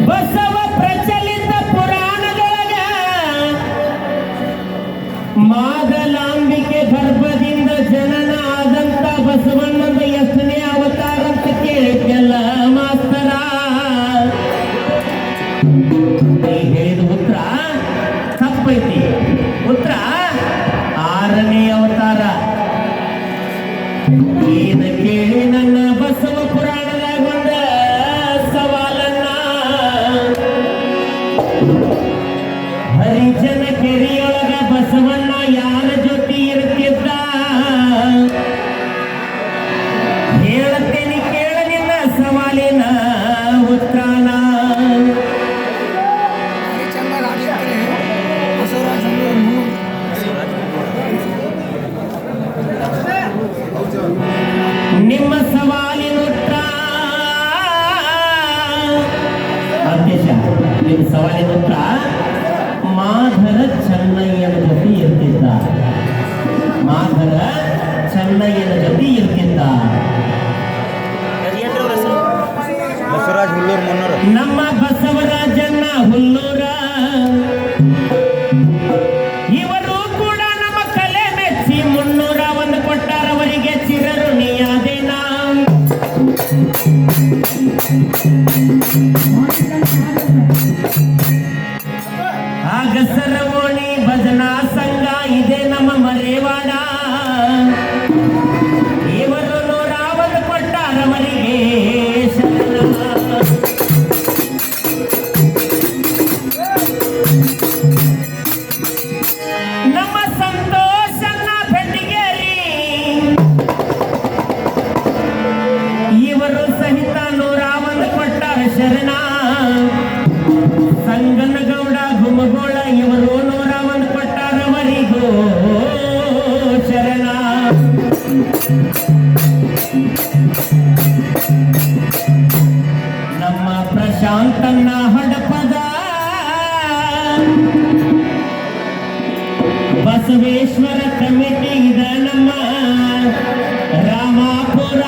ಬಸವ ಪ್ರಚಲಿತ ಪುರಾಣದೊಳಗ ಮಾದಲಾಂಬಿಕೆ ಗರ್ಭದಿಂದ ಜನನ ಆದಂತ ಬಸವಣ್ಣನ ಎಷ್ಟನೇ ಅವತಾರ ಅಂತ ಕೇಳಿದ್ದೆಲ್ಲ ಮಾಸ್ತರ. ಹೇಳಿದ ಉತ್ತರ ತಪ್ಪೈತಿ. ಉತ್ತರ 6ನೇ ಅವತಾರ. ಏನ ಕೇಳಿ ನನ್ನ ಬಸವ ಪುರಾಣದಾಗ ಒಂದ ಸವಾಲನ್ನ. ಹರಿಜನ ಕೆರೆಯೊಳಗ ಬಸವಣ್ಣ ಯಾರ ಜೊತೆ ಇರ್ತಿದ್ದ? ಹೇಳತ್ತೇನೆ ಕೇಳ ನಿನ್ನ ಸವಾಲಿನ ಉತ್ತರಾನ. ನಿಮ್ಮ ಸವಾಲಿನ ಉತ್ತರ ಅಧ್ಯಕ್ಷ, ನಿಮ್ಮ ಸವಾಲಿನ ಉತ್ತರ ಮಾಧರ ಚೆನ್ನಯ್ಯನ ಜೊತೆ ಇರ್ತಿದ್ದ. ಮಾಧರ ಚೆನ್ನಯ್ಯನ ಜೊತೆ ಇರ್ತಿದ್ದ. ಬಸವರಾಜ ಹುಲ್ಲೂರು ಮುನ್ನೂರು. ನಮ್ಮ ಬಸವರಾಜಣ್ಣ ಹುಲ್ಲೂರ ಇವರು ಕೂಡ ನಮ್ಮ ಕಲೆ ಮೆಚ್ಚಿ 301 ಕೊಟ್ಟಾರವರಿಗೆ ಚಿರಋಣಿಯಾದೇನ. ಆಗಸರವೋಣಿ ಭಜನಾ ಸಂಘ ಇದೆ ನಮ್ಮ ಮರೇವಾಡ. ಇವರು 101 ಕೊಟ್ಟಾರವರಿಗೆ ಶರಣ. ನಮ್ಮ ಸಂತೋಷನ್ನ ಬೆಟ್ಟಿಗೇರಿ ಇವರು ಸಹಿತ 101 ಕೊಟ್ಟಾರ ಶರಣ. ಸಂಗನಗೌಡ ಗುಮಗೋಳ ಇವರು 101 ಕೊಟ್ಟಾರವರಿಗೂ ಶರಣ. ನಮ್ಮ ಪ್ರಶಾಂತನ್ನ ಹಡಪದ ಬಸವೇಶ್ವರ ಕಮಿಟಿ ಇದ ನಮ್ಮ ರಾಮಾಪುರ.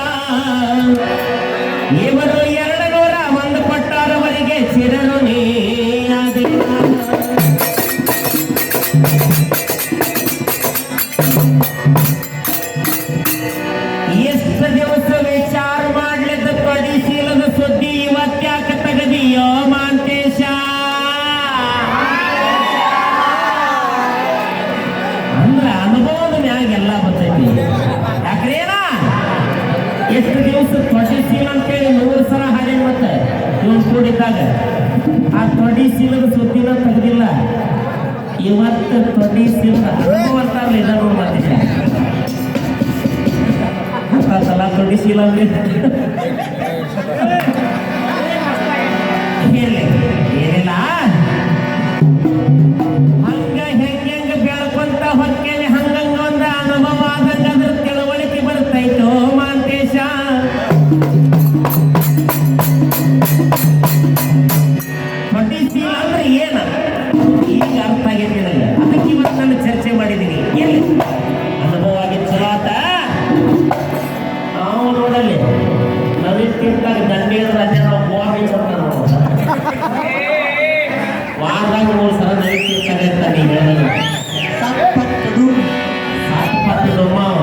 ಇವರು 201 ಕೊಟ್ಟಾರವರಿಗೆ ಚಿರಋಣಿಯಾದೇನ. ಎಷ್ಟು ದಿವಸ ವಿಚಾರ ಮಾಡ್ಲಿದ್ದ ಪಡಿಸೀಲದ ಸುದ್ದಿ ಇವತ್ತ್ಯಾಕ ತೆಗದಿಯೋ ಮಾಂತೇಶ? ಅಂದ್ರ ಅನುಭವದ ಮ್ಯಾಗೆಲ್ಲ ಬರ್ತೈತಿ. ಯಾಕ್ರೇನ ಎಷ್ಟು ದಿವಸ ತೊಡಿಸೀಲ ಅಂತೇಳಿ 100 ಸಲ ಹಾಡಿ ಮತ್ತೆ ಇವನು ಕೂಡಿದ್ದಾಗ ಆ ತೊಡಿಸೀಲದ ಸುದ್ದಿನ ತೆಗೆದಿಲ್ಲ. ಇವತ್ತು ತೊಡಿಸೀಲದ ಅನುಭವ ಅಂತಾರಲ್ಲ ಇದನ್ನು ಮಾಂತೇಶ. ಸಲ ತೊಡಿಸೀಲ ಏನಿಲ್ಲ. ಹಂಗ ಹೆಂಗ ಬೆಳ್ಕೊಂತ ಹೊಕ್ಕೇನೆ ಹಂಗಂಗ ಒಂದ ಅನುಭವ ಆದಂಗ ಅದ್ರ ತಿಳುವಳಿಕೆ ಬರ್ತೈತೋ ಮಾಂತೇಶ. ತೊಡಿಸೀಲ ಅಂದ್ರೆ ಏನ ಈಗ ಅರ್ಥ ಆಗೈತಿ ನನಗೆ. ಅದಕ್ಕೆ ಇವತ್ತು ನಾನು ಚರ್ಚೆ ಮಾಡಿದ್ದೀನಿ. ಎಲ್ಲಿ ಅನುಭವ ಆಗಿತ್ತು ಚಲೋ ಆತ. ನಾವು ನೋಡಲ್ಲಿ ನವಿತ್ತಿಂತಾಗ ದಂಡೇದ ರಾಜ್ಯ ನಾವು ಗೋವಾಗೆ ಚಂದ ವಾರದಾಗ 3 ಸಲ ನವಿತ್ತಿರ್ತಾರೆ ಅಂತ ನೀವು ಹೇಳೋದು ಸಾಕಪ್ಪತ್ತು ಮಾವ.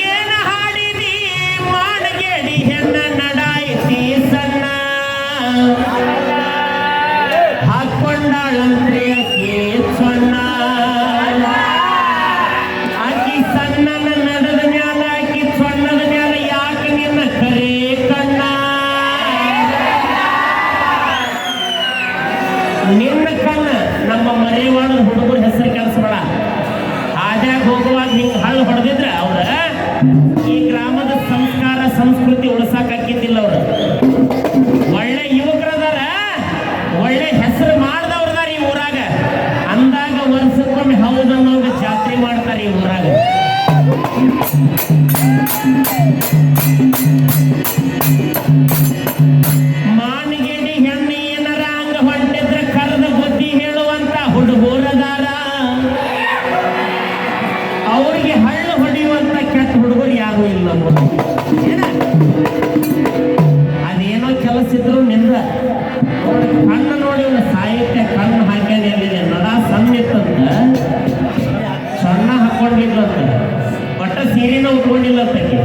ಏನ ಹಾಡಿದಿ ಮಾಡಗೇಡಿ ಹೆಣ್ಣ ನಡಾಯಿತಿ ಸಣ್ಣ ಹಾಕೊಂಡಾಳಂದ್ರೆ ಅಕ್ಕಿ ಸಣ್ಣ. ಆಕಿ ಸಣ್ಣನ ನಡೆದ ಮ್ಯಾಲ ಆಕಿ ಸಣ್ಣದ ಮ್ಯಾಲ ಯಾಕೆ ನಿನ್ನ ಕರೆ ಕಣ್ಣ? ನಿನ್ನ ಕಣ್ಣ ನಮ್ಮ ಮರೇವಾಡದ ಹುಡುಗರ ಹೆಸರು ಕೆಲಸಬೇಡ. ಹಾದ್ಯಾಗ ಹೋಗುವಾಗ ಹಿಂಗೆ ಹಳ್ಳು ಹೊಡೆದಿದ್ರೆ ಅವ್ರ ಈ ಗ್ರಾಮದ ಸಂಸ್ಕಾರ ಸಂಸ್ಕೃತಿ ಉಳಿಸಾಕಿದ್ದಿಲ್ಲ. ಅವ್ರು ಒಳ್ಳೆ ಯುವಕರದಾರ, ಒಳ್ಳೆ ಹೆಸರು ಮಾಡಿದವ್ರದಾರ ಈ ಊರಾಗ. ಅಂದಾಗ ವರ್ಷಕ್ಕೊಮ್ಮೆ ಹೌದನ್ನೋಗ ಜಾತ್ರೆ ಮಾಡ್ತಾರೆ ಈ ಊರಾಗ. ಮಾನಿಗೇಡಿ ಹೆಣ್ಣು ಏನಾರ ಹಂಗ ಹೊಂಟಿದ್ರೆ ಕರೆದ ಬುದ್ಧಿ ಹೇಳುವಂತ ಹುಡುಗರದಾರ. ಅಂದ್ಬಿಟ್ಟು ಅದೇನೋ ಕೆಲಸ ಇದ್ರು ನಿಂದ ಕಣ್ಣು ನೋಡಿ ಸಾಹಿತ್ಯ ಕಣ್ಣು ಹಾಕ್ಯಾನ ಎಲ್ಲಿದೆ ನಡ ಸಣ್ಣ ಇತ್ತಂತ ಸಣ್ಣ ಹಾಕೊಂಡಿಲ್ಲಂತ ಒಟ್ಟ ಸೀರೆನ ಉಟ್ಕೊಂಡಿಲ್ಲಂತಕ್ಕೆ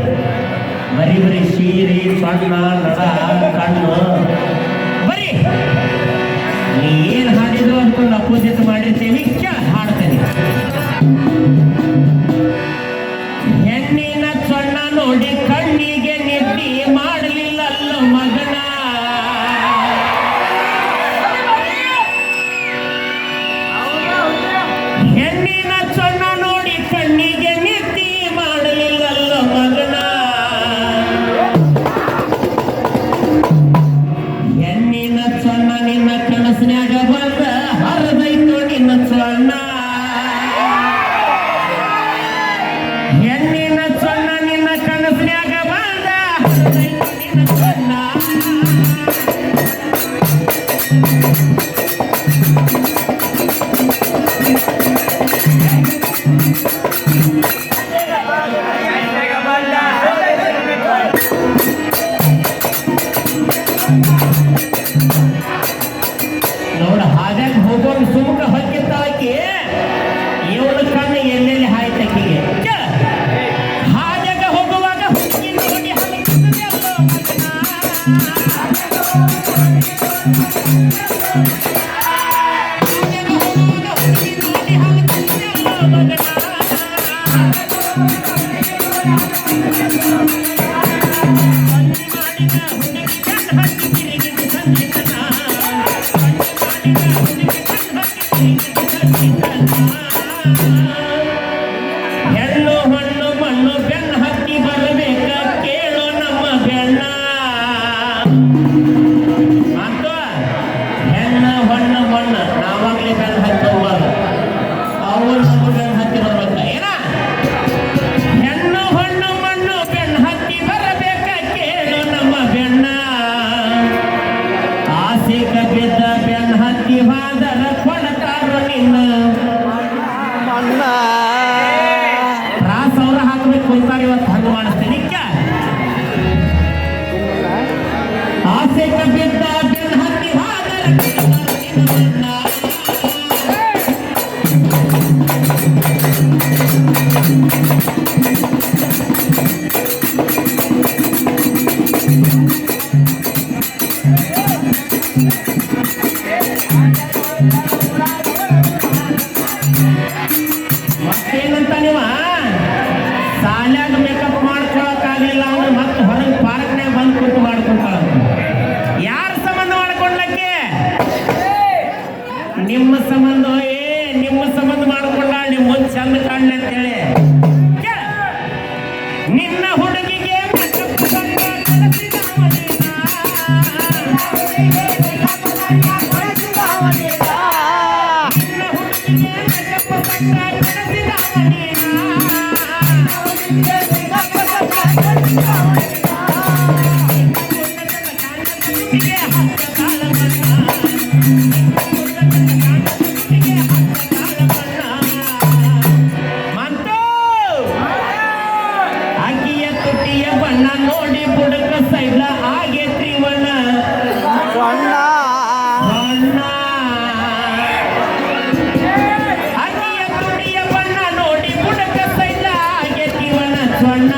ಬರೀ ಬರೀ ಸೀರೆ ಸಣ್ಣ ನಡ ಕಣ್ಣು ಬರೀ ನೀ ಏನ್ ಹಾಡಿದ್ರು ಅನ್ಕೊಂಡು ಅಪೋಸಿಟ್ ಮಾಡಿರ್ತೀವಿ ಹಾಡ್ತೇನೆ ಹೆಣ್ಣಿನ ಸಣ್ಣ ನೋಡಿ ಕಣ್ಣಿಗೆ ನೆತ್ತಿ ಮಾಡಲಿಲ್ಲಲ್ಲ ಮಗನ ಹೆಣ್ಣಿನ ಸಣ್ಣ ನೋಡಿ ಕಣ್ಣಿಗೆ ನೆತ್ತಿ ಮಾಡಲಿಲ್ಲಲ್ಲ ಮಗನ ಹೆಣ್ಣಿನ ಸಣ್ಣ ನಿನ್ನ ಕನಸಿನ್ಯಾಗ ಬಂದ ಹರದೈತು ನಿನ್ನ ಸಣ್ಣ ಹೆಣ್ಣಿನ ಸಣ್ಣ ನಿನ್ನ ಕನಸಿನ್ಯಾಗ ಬಂದ ಹರದೈತು ನಿನ್ನ ಸಣ್ಣ ನೋಡ ಹಾಗಾಗಿ ಹೋಗೋಣ ಸುಮುಖ ಹೊಕ್ಕಿತ್ತಾಕಿ ಇವಳ ಕಣ್ಣು ಎಲ್ಲೆಲ್ಲಿ ಹಾಯ್ತಕ್ಕಿಗೆ ಹಾಜಾಗ ಹೋಗುವಾಗ ಹುಡುಗಿ ನೋಡಿ ಹಲಕಿಸುತ್ತೆ ಅಲ್ಲೋ ಮಗನ. ಹಾಜಾಗ ಹೋಗುವಾಗ ಹುಡುಗಿ ನೋಡಿ ಹಲಕಿಸುತ್ತೆ ಅಲ್ಲೋ ಮಗನ. ಮಾಡಿದ ಹುಡುಗಿ ಕಣ್ಣು ಹಚ್ಚಿ ತಿರುಗಿದ ಸಂಜಿತನ ಹೆಣ್ಣು ಹಣ್ಣು ಮಣ್ಣು ಬೆನ್ನು ಹತ್ತಿ ಬರಬೇಕ ಕೇಳು ನಮ್ಮ ಬೆಣ್ಣ ಅಂತ ಹೆಣ್ಣು ಹಣ್ಣು ಮಣ್ಣು ನಾವಾಗ್ಲೇ ಬೆನ್ನು ಹತ್ತಬಾರ್ದು ಅವು ನಮ್ಮ ಬೆನ್ನು ಹತ್ತಿ ಬರ್ಬೇಕ ಏನ ಹೆಣ್ಣು ಹಣ್ಣು ಮಣ್ಣು ಬೆನ್ನು ಹತ್ತಿ ಬರಬೇಕ ಕೇಳು ನಮ್ಮ ಬೆಣ್ಣ ಆಸೆಗ ಬಿದ್ದ ಬೆನ್ನು ಹತ್ತಿ ಹೋದರ ಕೊಡತಾರ ನಿನ್ನ ತ್ರಾಸ ಅವ್ರ ಹಾಕಬೇಕು ಕುಂತಾರ ಇವತ್ತು ಹಂಗ ಮಾಡಿಸ್ತೇನೆ ಆಸೆಗ ಬಿದ್ದ ಬೆನ್ನು ಹತ್ತಿ ಹೋದರ ಕೊಡತಾರ ನಿನ್ನ ಮತ್ತೇನಂತ ನೀವ ಸಾಲ್ಯಾಗ ಮೇಕಪ್ ಮಾಡ್ಕೊಳಕ್ಕಾಗಲಿಲ್ಲ ಅಂದ್ರೆ ಮತ್ತೆ ಹೊರಗೆ ಪಾರ್ಕ್ನಾಗ ಬಂದು ಕೂತು ಮಾಡ್ಕೊಂತಾಳ ಯಾರ ಸಂಬಂಧ ಮಾಡ್ಕೊಂಡ್ಲಕ್ಕೆ ನಿಮ್ಮ ಸಂಬಂಧ ನಿಮ್ಮ ಸಂಬಂಧ ಮಾಡ್ಕೊಂಡ ನಿಮ್ಮ ಮುಂದೆ ಚಂದ ಕಾಣ್ಲಿ ಅಂತೇಳಿ ನಿನ್ನ ಹುಡುಗಿಗೆ makeup ತಂದ ಕಳಿಸಿದವನೇನ? ನಿನ್ನ ಹುಡುಗಿಗೆ makeup ತಂದ ಕಳಿಸಿದವನೇನ? ಹುಡುಗಿಗೆ ಹತ್ತ ಕಾಲ ಬಣ್ಣ ಅಕ್ಕಿಯ ತುಟಿಯ ಬಣ್ಣ ನೋಡಿ ಬುಡಕ ಸೈಡ್ಲ ಆಗೇತ್ರಿ ಬಣ್ಣ ಅಕ್ಕಿಯ ತುಟಿಯ ಬಣ್ಣ ನೋಡಿ ಬುಡಕ ಸೈಡ್ಲ ಆಗೇತ್ರಿ ಬಣ್ಣ ಸೊಣ್ಣ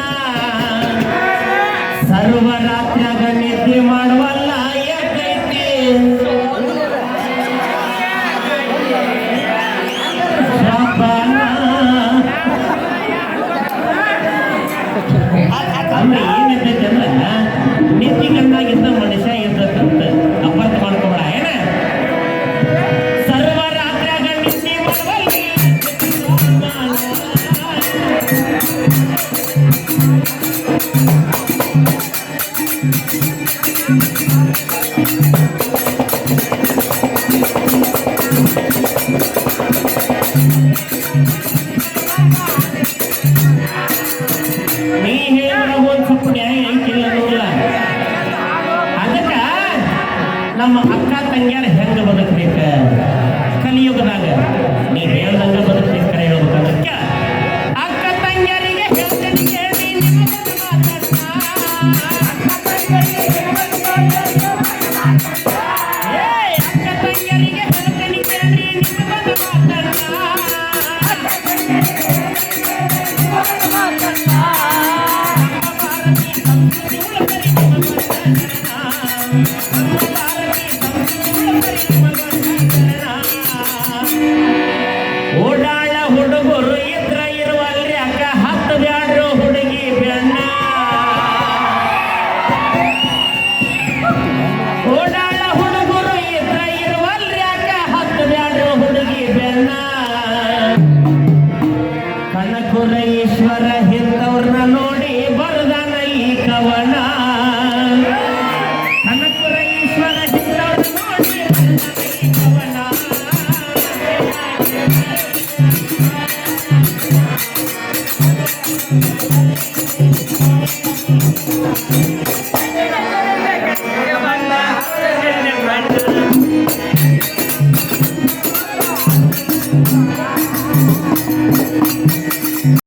ಸರ್ವರಾತ್ರಿಯಾಗ ನಿದ್ದೆ ಮಾಡುವಲ್ಲ ಯಾಕೈತಿ ಅಂದ್ರೆ ಏನಿರ್ತೈತಿ ಅಂದ್ರ ನಿತ್ಯ ಕಣ್ಣಾಗಿದ್ದ ಮನುಷ್ಯ ಇರ್ತಕ್ಕಂತ ಅಪಾರ್ಥ ಮಾಡ್ಕೊಬೇಡ ಏನ ಸರ್ವರಾತ್ರಿಯಾಗ ನಿದ್ದೆ ಮಾಡುವಲ್ಲಿ ನೀ ಹೇಳಿದ್ರೆ ಒಂದು ಸ್ವಲ್ಪ ನ್ಯಾಯ ಐತಿಲ್ಲ ಅನ್ನೋಲ್ಲ ಅದಕ್ಕ ನಮ್ಮ ಅಕ್ಕ ತಂಗಿಯರ ಹೆಂಗ ಬದುಕ್ಬೇಕ ಕಲಿಯುಗದಾಗ ನೀ ಹೇಳ್ದಂಗ ಬದುಕ್ಬೇಕು ಹೇಳ್ಬೇಕಂದ್ರೆ ಅಕ್ಕ ತಂಗಿಯರಿಗೆ ಹೇಳ್ತೇನೆ ಕೇಳಿ ನಿಮ್ಮ ಮಾತ ಬಂದ